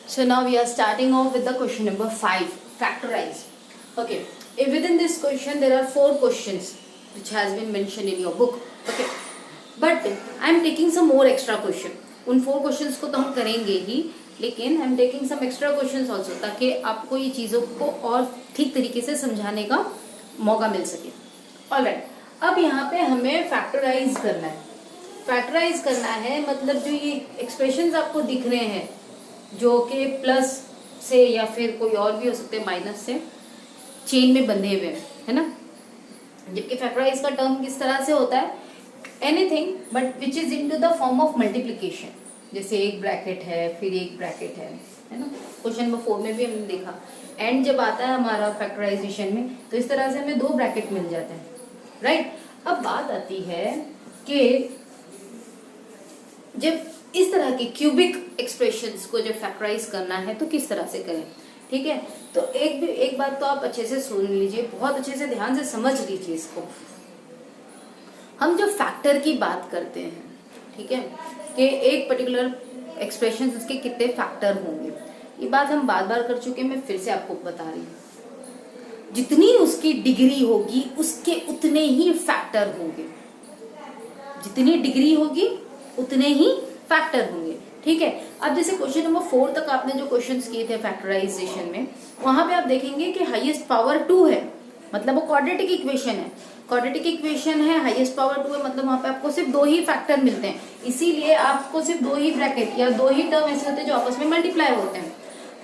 So now we are starting off with the question number 5, factorize. Okay, if within this question there are 4 questions which has been mentioned in your book. Okay, but I am taking some more extra question. उन 4 questions को तो हम करेंगे ही, लेकिन I am taking some extra questions also, ताकि आपको ये चीज़ों को और ठीक तरीके से समझाने का मौका मिल सके. ऑलराइट, अब यहाँ पे हमें फैक्टराइज करना है. फैक्टराइज करना है मतलब जो ये एक्सप्रेशंस आपको दिख रहे हैं जो कि प्लस से या फिर कोई और भी हो सकते हैं माइनस से चेन में बंधे हुए हैं, है ना. जबकि फैक्टराइज का टर्म किस तरह से होता है, anything but which is into the form of multiplication. जैसे एक ब्रैकेट है फिर एक ब्रैकेट है ना. क्वेश्चन नंबर 4 में भी हमने देखा एंड जब आता है हमारा फैक्टराइजेशन में तो इस तरह से हमें 2 ब्रैकेट मिल जाते हैं, राइट. अब बात आती है कि जब इस तरह के क्यूबिक एक्सप्रेशंस को जब फैक्टराइज करना है तो किस तरह से करें. ठीक है, तो एक बात तो आप अच्छे से सुन लीजिए, बहुत अच्छे से ध्यान से समझ लीजिए इसको. हम जब फैक्टर की बात करते हैं, ठीक है, कि एक पर्टिकुलर एक्सप्रेशन उसके कितने फैक्टर होंगे, ये बात हम बार बार कर चुके हैं, मैं फिर से आपको बता रही हूँ. जितनी उसकी डिग्री होगी उसके उतने ही फैक्टर होंगे. जितनी डिग्री होगी उतने ही फैक्टर होंगे. ठीक है, अब जैसे क्वेश्चन नंबर 4 तक आपने जो क्वेश्चंस किए थे फैक्टराइजेशन में, वहां पे आप देखेंगे कि हाईएस्ट पावर 2 है, मतलब वो क्वाड्रेटिक इक्वेशन है. क्वाड्रेटिक इक्वेशन है, हाईएस्ट पावर 2 है, मतलब वहां पे आपको सिर्फ 2 ही फैक्टर मिलते हैं. इसीलिए आपको सिर्फ 2 ही ब्रैकेट या 2 ही टर्म ऐसे होते हैं जो आपस में मल्टीप्लाई होते हैं.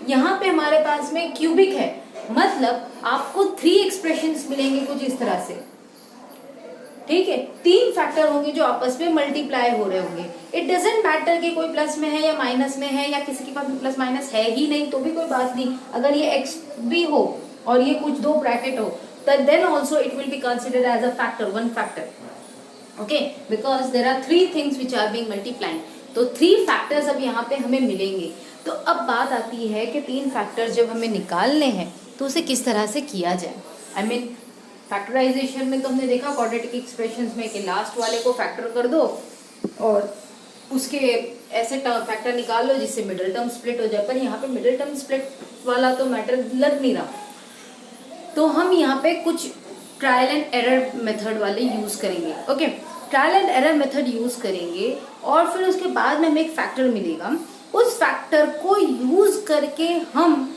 यहाँ पे हमारे पास में क्यूबिक है, मतलब आपको 3 एक्सप्रेशंस मिलेंगे कुछ इस तरह से. ठीक है, 3 फैक्टर होंगे जो आपस में मल्टीप्लाई हो रहे होंगे. इट डजेंट मैटर कि कोई प्लस में है या माइनस में है या किसी के पास प्लस माइनस है ही नहीं तो भी कोई बात नहीं. अगर ये एक्स भी हो और ये कुछ 2 ब्रैकेट हो तो then also it will be considered as a factor, 1 factor. Okay, because there are 3 things which are being multiplied. तो 3 फैक्टर्स अब यहाँ पे हमें मिलेंगे. तो अब बात आती है कि 3 फैक्टर्स जब हमें निकालने हैं तो उसे किस तरह से किया जाए. आई मीन फैक्टराइजेशन में तो हमने देखा क्वाड्रेटिक एक्सप्रेशंस में कि लास्ट वाले को फैक्टर कर दो और उसके ऐसे फैक्टर निकाल लो जिससे मिडिल टर्म स्प्लिट हो जाए. पर यहाँ पे मिडिल टर्म स्प्लिट वाला तो मैटर लग नहीं रहा, तो हम यहाँ पे कुछ ट्रायल एंड एरर मेथड वाले यूज करेंगे. Okay, trial and error method use करेंगे और फिर उसके बाद में हमें एक फैक्टर मिलेगा. उस फैक्टर को यूज करके हम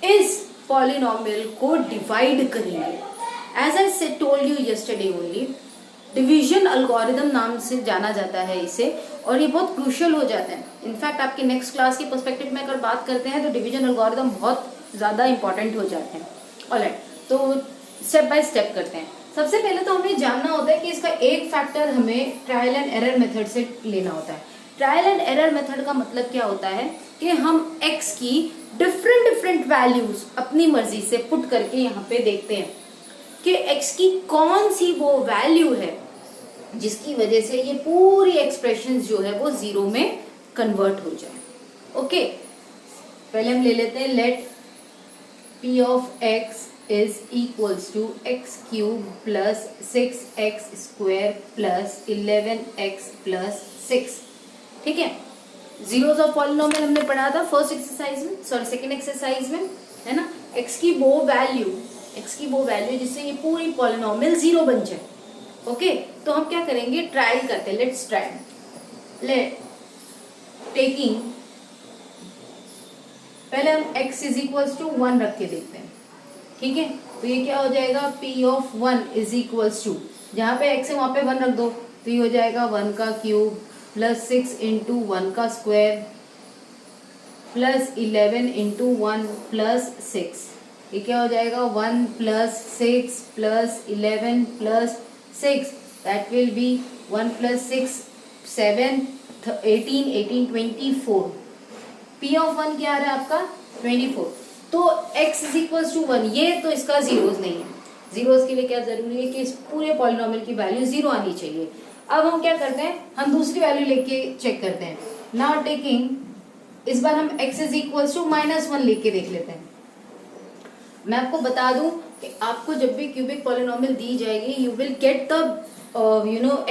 इस पॉलिनोमियल को डिवाइड करेंगे. As I said told you yesterday only, division algorithm नाम से जाना जाता है इसे, और ये बहुत क्रूशियल हो जाता है. इनफैक्ट आपके नेक्स्ट क्लास के पर्सपेक्टिव में अगर बात करते हैं तो डिवीजन अल्गोरिदम बहुत ज़्यादा इंपॉर्टेंट हो जाते हैं. ऑलराइट, तो स्टेप बाय स्टेप करते हैं. सबसे पहले तो हमें जानना होता है कि इसका एक फैक्टर हमें ट्रायल एंड एरर मेथड से लेना होता है. ट्रायल एंड एरर मेथड का मतलब क्या होता है कि हम x की डिफरेंट वैल्यूज अपनी मर्जी से पुट करके यहाँ पे देखते हैं कि x की कौन सी वो वैल्यू है जिसकी वजह से ये पूरी एक्सप्रेशन जो है वो 0 में कन्वर्ट हो जाए. ओके, पहले हम ले लेते हैं let p of x is equals to x cube plus 6x square plus 11x plus 6. ठीक है, जीरोस ऑफ पॉलिनोमियल हमने पढ़ा था फर्स्ट एक्सरसाइज में, सॉरी सेकंड एक्सरसाइज में, है ना. x की वो वैल्यू जिससे ये पूरी पॉलिनोमियल 0 बन जाए. ओके, तो हम क्या करेंगे, ट्रायल करते हैं. Let's try. लेट टेकिंग, पहले हम x इज इक्वल्स टू 1 रख के देखते हैं. ठीक है, तो ये क्या हो जाएगा, p of 1 is equals to, जहाँ पे x है वहां पे 1 रख दो तो ये हो जाएगा 1 का क्यूब प्लस 6 इंटू 1 का स्क्वायर प्लस 11 इंटू 1 प्लस 6. ये क्या हो जाएगा, 1 plus 6 plus 11 plus 6, that will be 1 plus 6 7 18 18 24. p of 1 क्या आ रहा है आपका 24. तो x इज इक्वल्स टू 1, ये तो इसका जीरोस नहीं है. जीरोस के लिए क्या जरूरी है कि इस पूरे पॉलिनोमियल की वैल्यू 0 आनी चाहिए. अब हम क्या करते हैं, हम दूसरी वैल्यू लेके चेक करते हैं. नाउ टेकिंग, इस बार हम x इज इक्वल्स टू -1 लेके देख लेते हैं. मैं आपको बता दूं कि आपको जब भी क्यूबिक पॉलिनोमियल दी जाएगी you will get the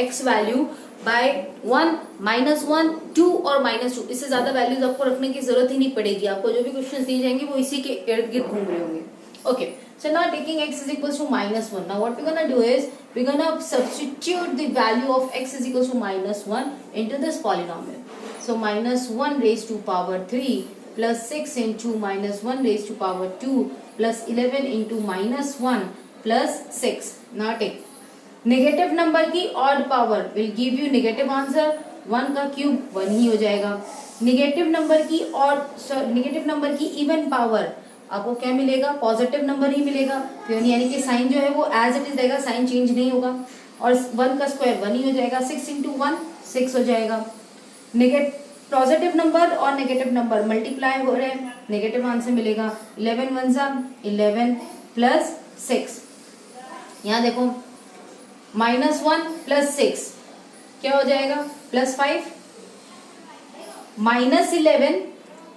x value by 1, -1, 2 और -2। इससे ज्यादा वैल्यूज आपको रखने की जरूरत ही नहीं पड़ेगी। आपको जो भी क्वेश्चन दिए जाएंगे वो इसी के इर्द गिर्द घूम रहे होंगे। Okay, so now taking x is equals to -1. Now what we're gonna do is we're gonna substitute the value of x is equals to -1 into this polynomial. So -1 raised to power 3 plus 6 into -1 raised to power 2 plus 11 into -1 plus 6. Now take negative number की odd power will give you negative answer. 1 का cube 1 ही हो जाएगा। Negative number की negative number की even power आपको क्या मिलेगा? पॉजिटिव नंबर ही मिलेगा। फिर यानी कि साइन जो है वो एज इट इज रहेगा, साइन चेंज नहीं होगा। और 1 का स्क्वायर 1 ही हो जाएगा। 6 इंटू 1 6 हो जाएगा। पॉजिटिव नंबर और नेगेटिव नंबर मल्टीप्लाई हो रहे हैं, नेगेटिव आंसर मिलेगा। 11 1 जा 11 प्लस 6। यहाँ देखो -1 प्लस 6 क्या हो जाएगा? +5 -11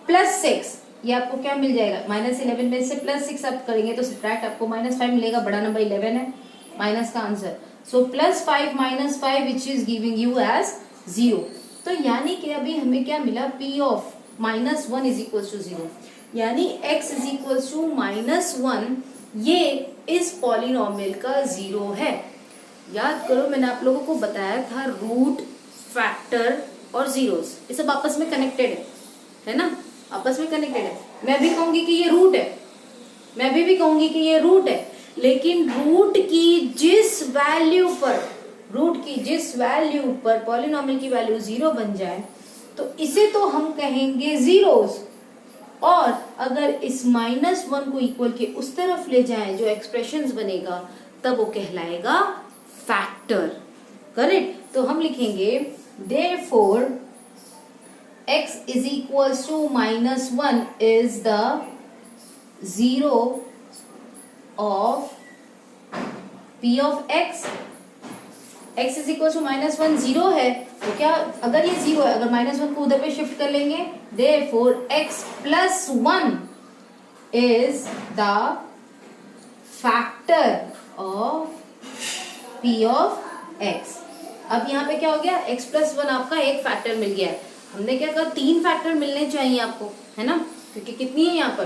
प्लस 6, ये आपको क्या मिल जाएगा? -11 में से +6 आप करेंगे तो सब्ट्रैक्ट आपको -5 मिलेगा। बड़ा नंबर 11 है, माइनस का answer. So +5 -5 which is giving you as 0। तो यानी कि अभी हमें क्या मिला? P of -1 is equal to 0, यानी x इज इक्वल टू -1 ये इस पॉलिनोमियल का 0 है। याद करो मैंने आप लोगों को बताया था रूट, फैक्टर और जीरोस ये सब आपस में कनेक्टेड है ना, आपस में कनेक्टेड है। मैं भी कहूंगी कि ये रूट है, मैं भी कहूंगी कि ये रूट है, लेकिन रूट की जिस वैल्यू पर पॉलिनोमियल की वैल्यू 0 बन जाए तो इसे तो हम कहेंगे जीरोस। और अगर इस -1 को इक्वल के उस तरफ ले जाएं जो एक्सप्रेशंस बनेगा तब वो कहलाएगा फैक्टर। करेक्ट? तो हम लिखेंगे therefore x is equals to -1 is the 0 of p of x। x is equals to -1 0 है तो क्या, अगर ये 0 है, अगर -1 को उधर पे शिफ्ट कर लेंगे therefore x plus 1 is the factor of p of x। अब यहाँ पे क्या हो गया? x plus 1 आपका एक फैक्टर मिल गया है। हमने क्या कहा? 3 फैक्टर मिलने चाहिए आपको, है ना, क्योंकि कितनी है यहाँ पर?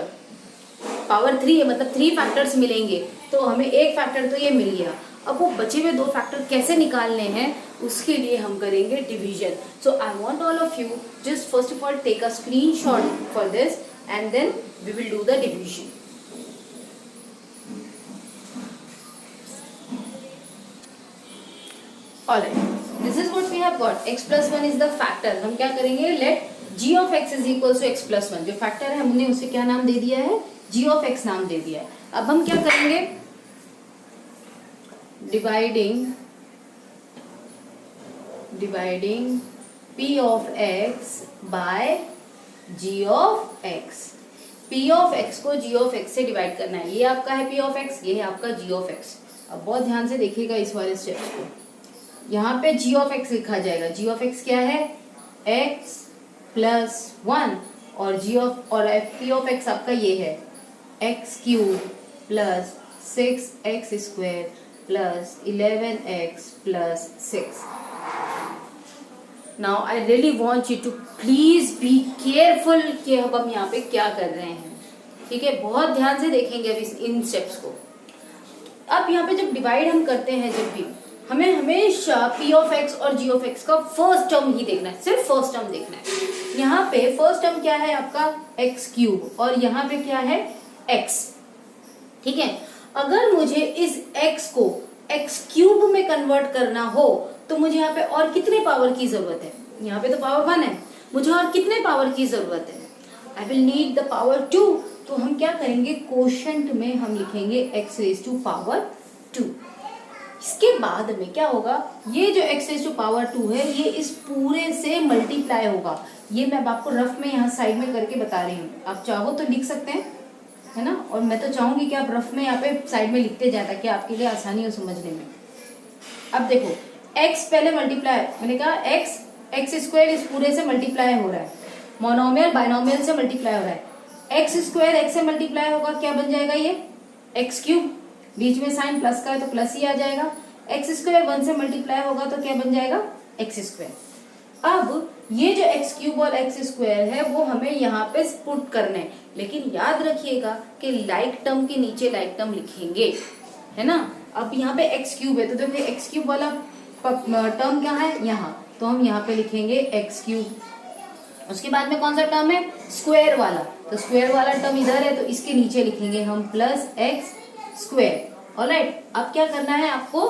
पावर 3 है, मतलब 3 फैक्टर्स मिलेंगे, तो हमें एक फैक्टर तो ये मिल गया। अब वो बचे हुए 2 फैक्टर कैसे निकालने हैं उसके लिए हम करेंगे division. So I want all of you just first of all take a screenshot for this and then we will do the division. Alright, this is what we have got. X plus 1 is the factor. हम क्या करेंगे? Let g of x is equals to x plus 1। जो factor है हमने उसे क्या नाम दे दिया है? g of x नाम दे दिया है। अब हम क्या करेंगे? dividing p of x by g of x। p of x को g of x से डिवाइड करना है। ये आपका है p of x, ये है आपका g of x। अब बहुत ध्यान से देखिएगा इस वाले स्टेप्स को। यहाँ पे g of x लिखा जाएगा। g of x क्या है? x plus 1 और p of x आपका ये है x cube plus 6x square plus 11x plus 6। Now I really want you to please be careful कि अब हम यहाँ पे क्या कर रहे हैं। ठीक है, बहुत ध्यान से देखेंगे अभी इन स्टेप्स को। अब यहाँ पे जब डिवाइड हम करते हैं, जब भी हमें हमेशा p ऑफ x और g ऑफ x का फर्स्ट टर्म ही देखना है, सिर्फ फर्स्ट टर्म देखना है। यहाँ पे फर्स्ट टर्म क्या है आपका? x क्यूब, और यहाँ पे क्या है? x। ठीक है, अगर मुझे इस x को x क्यूब में कन्वर्ट करना हो तो मुझे यहाँ पे और कितने पावर की जरूरत है? यहाँ पे तो पावर 1 है, मुझे और कितने पावर की जरूरत है? I will need the power 2। तो हम क्या करेंगे? कोशेंट में हम लिखेंगे x रेज टू पावर 2। इसके बाद में क्या होगा? ये जो x रेज टू पावर 2 है ये इस पूरे से मल्टीप्लाई होगा। ये मैं आपको रफ में यहाँ साइड में करके बता रही हूँ, आप चाहो तो लिख सकते हैं, है ना, और मैं तो चाहूंगी कि आप रफ में यहाँ पे साइड में लिखते जाए ताकि आपके लिए आसानी हो समझने में। अब देखो x पहले मल्टीप्लाई, मैंने कहा x स्क्वायर इस पूरे से मल्टीप्लाई हो रहा है, मोनोमियल बाइनोमियल से मल्टीप्लाई हो रहा है। x स्क्वायर x से मल्टीप्लाई होगा, क्या बन जाएगा? ये x क्यूब, बीच में साइन प्लस का है तो प्लस ही आ जाएगा। x स्क्वायर 1 से मल्टीप्लाई होगा तो क्या बन जाएगा? X square. अब ये जो एक्स क्यूब और एक्स स्क्वायर है वो हमें यहाँ पे पुट करना है, लेकिन याद रखिएगा कि लाइक टर्म के नीचे लाइक टर्म लिखेंगे, है ना। अब यहाँ पे एक्स क्यूब है तो देखिए एक्स क्यूब वाला टर्म क्या है यहाँ, तो हम यहाँ पे लिखेंगे एक्स क्यूब। उसके बाद में कौन सा टर्म है, स्क्वायर वाला, तो स्क्वायर वाला टर्म इधर है तो इसके नीचे लिखेंगे हम प्लस एक्स स्क्वायर। ऑलराइट, अब क्या करना है आपको,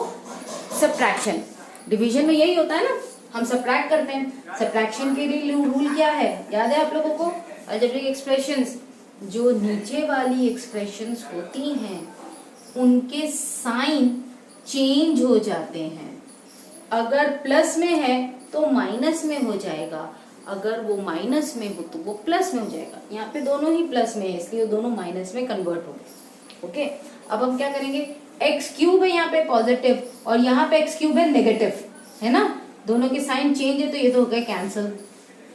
सब्ट्रैक्शन। डिवीजन में यही होता है ना, हम सब्ट्रैक्ट करते हैं। सब्ट्रैक्शन के लिए रूल क्या है, याद है आप लोगों को, अलजेब्रिक एक्सप्रेशंस, जो नीचे वाली एक्सप्रेशंस होती हैं उनके साइन चेंज हो जाते हैं। अगर प्लस में है तो माइनस में हो जाएगा, अगर वो माइनस में हो तो वो प्लस में हो जाएगा। यहाँ पे दोनों ही प्लस में है इसलिए दोनों माइनस में कन्वर्ट हो गए। ओके, अब हम क्या करेंगे, एक्स क्यूब है यहाँ पे पॉजिटिव और यहाँ पे एक्स क्यूब है नेगेटिव, है ना, दोनों के साइन चेंज है तो ये तो हो गए कैंसिल।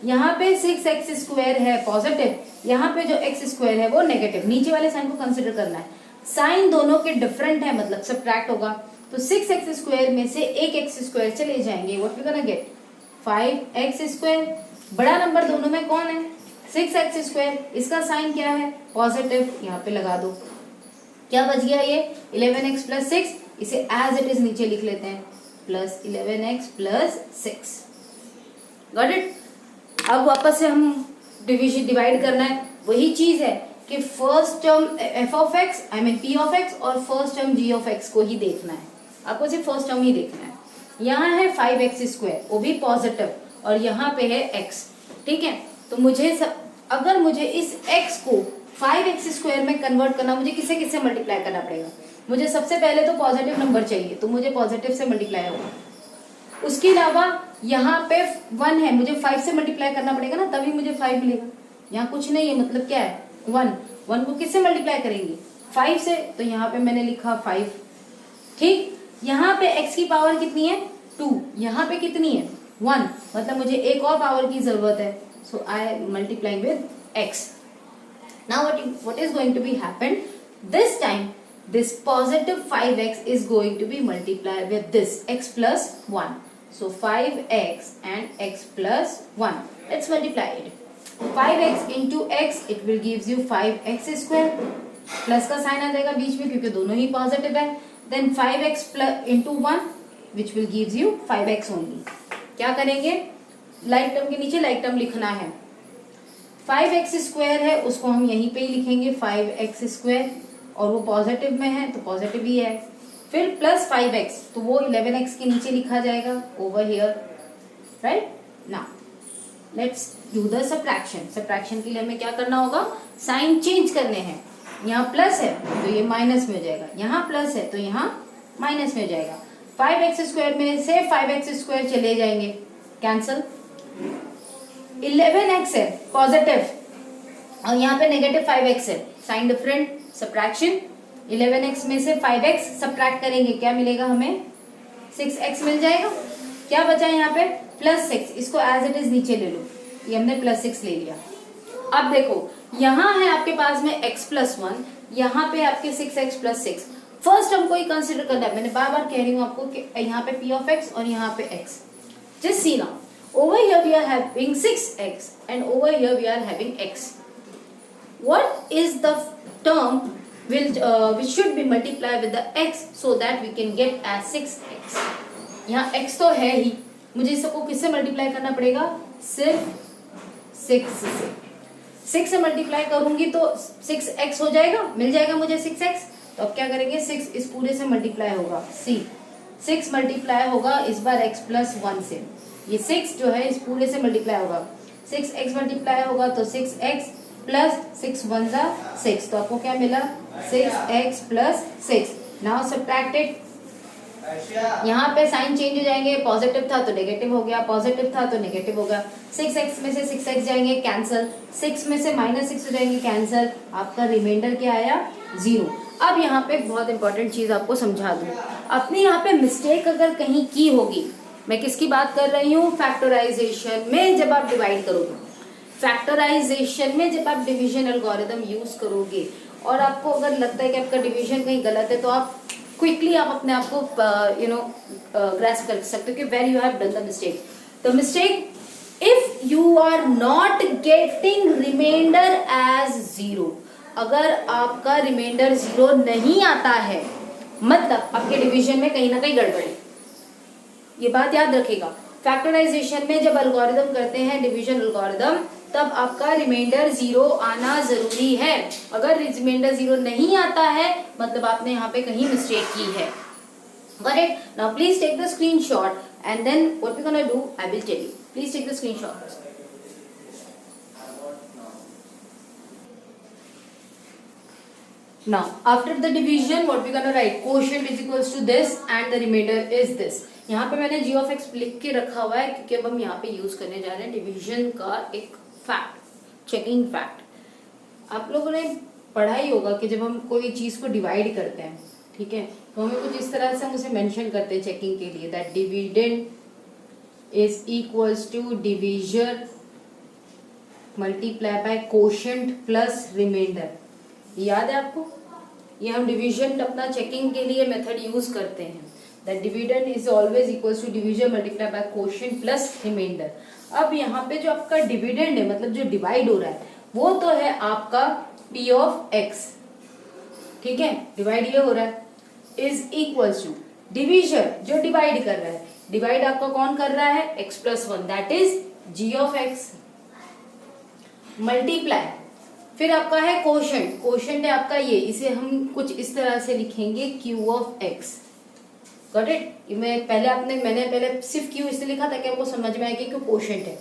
यहाँ पे 6x स्क्वायर है पॉजिटिव, यहाँ पे जो एक्स स्क्वायर है वो नेगेटिव, नीचे वाले साइन को कंसिडर करना है। साइन दोनों के डिफरेंट है मतलब सब्ट्रैक्ट होगा, तो 6x स्क्वायर में से एक एक्स स्क्वायर चले जाएंगे, what we gonna get 5x square. बड़ा नंबर दोनों में कौन है, 6x स्क्वायर, इसका साइन क्या है पॉजिटिव, यहाँ पे लगा दो। क्या बच गया ये 11x प्लस 6, इसे एज इट इज नीचे लिख लेते हैं plus 11x plus 6। Got it. अब वापस से हम डिवीजन डिवाइड करना है, वही चीज है कि first term f of x I mean p of x और first term g of x को ही देखना है, आपको सिर्फ फर्स्ट टर्म ही देखना है। यहाँ है 5x स्क्वायर वो भी पॉजिटिव और यहाँ पे है x, ठीक है। तो मुझे अगर मुझे इस x को 5x स्क्वायर में कन्वर्ट करना, मुझे किससे किससे मल्टीप्लाई करना पड़ेगा, मुझे सबसे पहले तो पॉजिटिव नंबर चाहिए तो मुझे पॉजिटिव से मल्टीप्लाई होगा। उसके अलावा यहाँ पे 1 है, मुझे 5 से मल्टीप्लाई करना पड़ेगा ना, तभी मुझे 5 मिलेगा। यहाँ कुछ नहीं है मतलब क्या है 1 को किससे मल्टीप्लाई करेंगे 5 से, तो यहाँ पे मैंने लिखा 5, ठीक। यहाँ पे x की पावर कितनी है 2, यहाँ पे कितनी है 1, मतलब मुझे एक और पावर की जरूरत है, so I multiply with x। Now what is going to be happen, this time this positive 5x is going to be multiplied with this x plus 1, so 5x and x plus 1, let's multiply it। 5x into x it will gives you 5x square, plus का sign आ जाएगा बीच में क्योंकि दोनों ही positive है, then 5x plus into 1 which will gives you 5x only। क्या करेंगे, like term के नीचे लाइक टर्म लिखना है। 5x स्क्वायर है उसको हम यहीं पे ही लिखेंगे 5x स्क्वायर, और वो पॉजिटिव में है तो पॉजिटिव ही है। फिर प्लस 5x तो वो 11x के नीचे लिखा जाएगा over here, right. Now let's do the subtraction. Subtraction के लिए हमें क्या करना होगा, साइन चेंज करने हैं। यहाँ प्लस है तो ये माइनस में हो जाएगा, यहाँ प्लस है तो यहाँ माइनस में हो जाएगा। 5x स्क्वायर में से 5x स्क्वायर चले जाएंगे कैंसल। 11x है पॉजिटिव और यहाँ पे नेगेटिव 5x है, साइन डिफरेंट, सब्ट्रैक्शन। 11x में से 5x सब्ट्रैक्ट करेंगे, क्या मिलेगा हमें 6x मिल जाएगा। क्या बचा यहाँ पे प्लस 6, इसको एज इट इज नीचे ले लो, ये हमने प्लस 6 ले लिया। अब देखो यहाँ है आपके पास में x प्लस 1, यहाँ पे आपके 6x प्लस 6, फर्स्ट टर्म को ही कंसिडर करना है। मैंने बार बार कह रही हूँ आपको कि यहाँ पे p ऑफ x और यहाँ पे x। Just see now, over here we are having 6x and over here we are having x. What is the term which should be multiplied with the x so that we can get as 6x? यहाँ x तो है ही, मुझे इसको किससे multiply करना पड़ेगा, सिर्फ 6 से। 6 से मल्टीप्लाई करूंगी तो 6x हो जाएगा, मिल जाएगा मुझे 6x। तो अब क्या करेंगे, 6 इस पूरे से मल्टीप्लाई होगा, सी 6 मल्टीप्लाई होगा इस बार x प्लस 1 से, ये 6 जो है इस पूरे से मल्टीप्लाई होगा, 6x मल्टीप्लाई होगा तो 6x प्लस 6 1 जा 6, तो आपको क्या मिला 6x प्लस 6। नाउ सब्ट्रैक्टेड, यहाँ पे साइन चेंज हो जाएंगे, पॉजिटिव था तो नेगेटिव हो गया, पॉजिटिव था तो नेगेटिव हो गया। 6x में से 6x जाएंगे कैंसल, 6 में से -6 हो जाएंगे कैंसल, आपका रिमाइंडर क्या आया 0। अब यहाँ पे बहुत इंपॉर्टेंट चीज आपको समझा दूं, अपने यहाँ पे मिस्टेक अगर कहीं की होगी, मैं किसकी बात कर रही हूँ, फैक्टराइजेशन में जब आप डिवाइड करोगे, फैक्टराइजेशन में जब आप डिवीजन एल्गोरिथम यूज करोगे और आपको अगर लगता है कि आपका डिवीजन कहीं गलत है तो आप क्विकली आप अपने आप को ग्रैस्प कर सकते हो कि where you have done the mistake. The mistake, if you are not getting reminder as 0, अगर आपका रिमाइंडर 0 नहीं आता है मतलब आपके डिवीजन में कहीं ना कहीं गड़बड़ है. ये बात याद रखिएगा. फैक्टराइजेशन में जब एल्गोरिदम करते हैं, डिवीजन एल्गोरिदम, तब आपका रिमाइंडर 0 आना जरूरी है. अगर रिमाइंडर 0 नहीं आता है मतलब आपने यहाँ पे कहीं मिस्टेक की है. Got it? Now please take the screenshot and then what we're gonna do, I will tell you. Please take the screenshot. Now after the division what we're gonna write, quotient is equals to this and the remainder is this. यहाँ पे मैंने g of x लिख के रखा हुआ है क्योंकि अब हम यहाँ पे यूज करने जा रहे हैं डिवीजन का एक फैक्ट, चेकिंग फैक्ट. आप लोगों ने पढ़ा ही होगा कि जब हम कोई चीज को डिवाइड करते हैं, ठीक है, तो हमें कुछ इस तरह से हम उसे मेंशन करते हैं चेकिंग के लिए, that dividend is equals to division multiply by quotient plus reminder. याद है आपको? ये हम डिवीजन अपना चेकिंग के लिए मेथड यूज करते हैं. That dividend is always equals to division multiply by quotient plus reminder. अब यहाँ पे जो आपका डिविडेंड है मतलब जो डिवाइड हो रहा है वो तो है आपका p ऑफ x, ठीक है, डिवाइड ये हो रहा है, इज इक्वल्स टू डिवीजन जो डिवाइड कर रहा है, डिवाइड आपका कौन कर रहा है, x plus 1, that is g of x, multiply, फिर आपका है कोशेंट, कोशेंट है आपका ये, इसे हम कुछ इस तरह से लिखेंगे q of x. Got it? मैंने पहले सिर्फ q इसलिए लिखा था कि आपको समझ में आए कि कोशेंट है.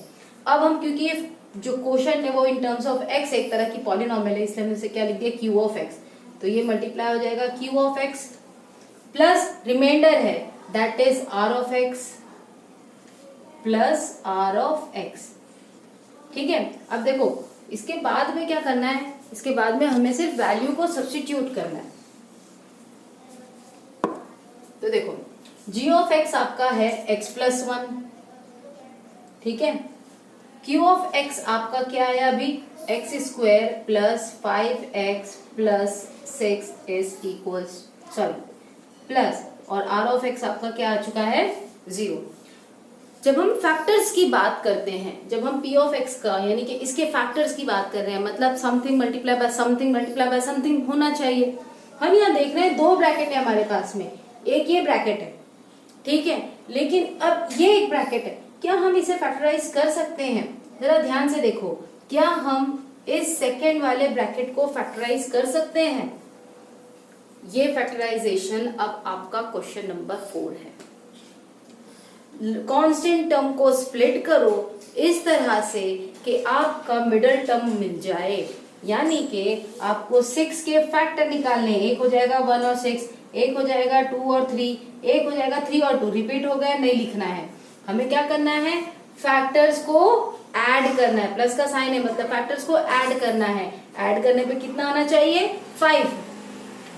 अब हम क्योंकि जो कोशेंट है वो इन टर्म्स ऑफ x एक तरह की पॉलिनॉमियल है, इसलिए हमने इसे क्या लिख दिया, q ऑफ x. तो ये मल्टीप्लाई हो जाएगा q of x plus reminder है that is r of x plus r of x. ठीक है, अब देखो इसके बाद में क्या करना है, इसके बाद में हमें सिर्फ वैल्यू को सब्स्टिट्यूट करना है. तो देखो g ऑफ x आपका है x प्लस 1, ठीक है, q ऑफ x आपका क्या है अभी, x square plus 5x plus 6 is equals plus, और r ऑफ x आपका क्या आ चुका है, 0. जब हम फैक्टर्स की बात करते हैं, जब हम p ऑफ x का यानी कि इसके फैक्टर्स की बात कर रहे हैं, मतलब समथिंग मल्टीप्लाई बाय समथिंग होना चाहिए. हम यहाँ देख रहे हैं 2 ब्रैकेट है हमारे पास में, एक ये ब्रैकेट है, ठीक है, लेकिन अब ये एक ब्रैकेट है, क्या हम इसे फैक्टराइज कर सकते हैं? जरा ध्यान से देखो, क्या हम इस सेकेंड वाले ब्रैकेट को फैक्टराइज कर सकते हैं? ये फैक्टराइजेशन अब आपका क्वेश्चन नंबर 4 है. कांस्टेंट टर्म को स्प्लिट करो इस तरह से कि आपका मिडिल टर्म मिल जाए, यानी कि आपको 6 के फैक्टर निकालने, एक हो जाएगा 1 और 6, एक हो जाएगा 2 और 3, एक हो जाएगा 3 और 2, रिपीट हो गया, नहीं लिखना है. हमें क्या करना है, फैक्टर्स को ऐड करना है, प्लस का साइन है मतलब फैक्टर्स को ऐड करना है. ऐड करने पे कितना आना चाहिए, 5.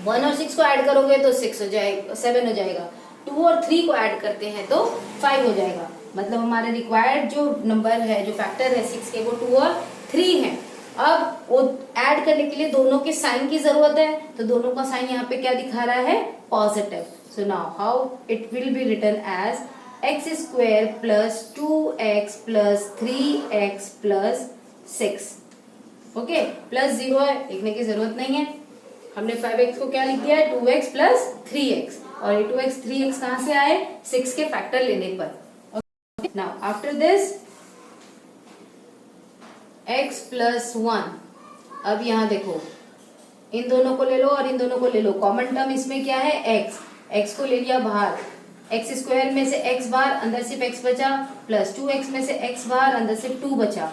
1 और 6 को ऐड करोगे तो 6 हो जाएगा, 7 हो जाएगा. 2 और 3 को ऐड करते हैं तो 5 हो जाएगा. मतलब हमारे रिक्वायर्ड जो नंबर है, जो फैक्टर है 6 के, वो 2 और 3 है. अब वो ऐड करने के लिए दोनों के साइन की जरूरत है, तो दोनों का साइन यहाँ पे क्या दिखा रहा है, positive. So now how it will be written as x square plus 2x plus 3x plus 6. Okay, plus 0 है, लिखने की जरूरत नहीं है. हमने 5x को क्या लिख दिया है, 2x प्लस 3x, और ये 2x 3x कहाँ से आए, 6 के फैक्टर लेने पर. Now after this x plus 1, अब यहाँ देखो इन दोनों को ले लो और इन दोनों को ले लो, कॉमन टर्म इसमें क्या है, x को ले लिया बाहर, x स्क्वायर में से x बाहर, अंदर सिर्फ x बचा, प्लस 2x में से x बाहर, अंदर सिर्फ 2 बचा,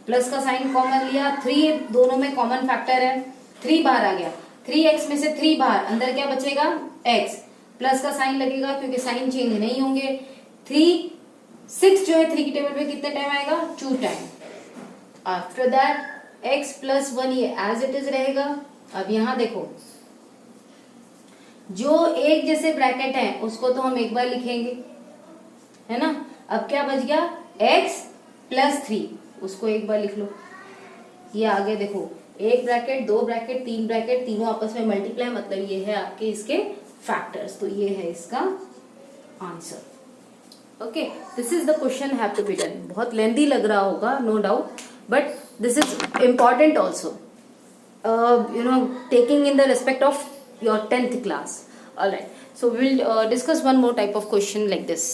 प्लस का साइन कॉमन लिया, 3 दोनों में कॉमन फैक्टर है, 3 बाहर आ गया, 3x में से 3 बाहर, अंदर क्या बचेगा, x, प्लस का साइन लगेगा क्योंकि साइन चेंज नहीं होंगे. 6 जो है 3 की टेबल पे कितने टाइम आएगा, 2 time. After that x plus 1 ये एज इट इज रहेगा. अब यहाँ देखो जो एक जैसे ब्रैकेट है उसको तो हम एक बार लिखेंगे, है ना. अब क्या बच गया, x प्लस 3, उसको एक बार लिख लो. ये आगे देखो, एक ब्रैकेट, 2 ब्रैकेट, 3 ब्रैकेट, तीनों आपस में मल्टीप्लाई, मतलब ये है आपके इसके फैक्टर्स। तो ये है इसका answer. Okay, this is the question have to be done. बहुत लेंदी लग रहा होगा, no doubt, but this is important also, taking in the respect of your 10th class. All right, so we'll discuss one more type of question like this.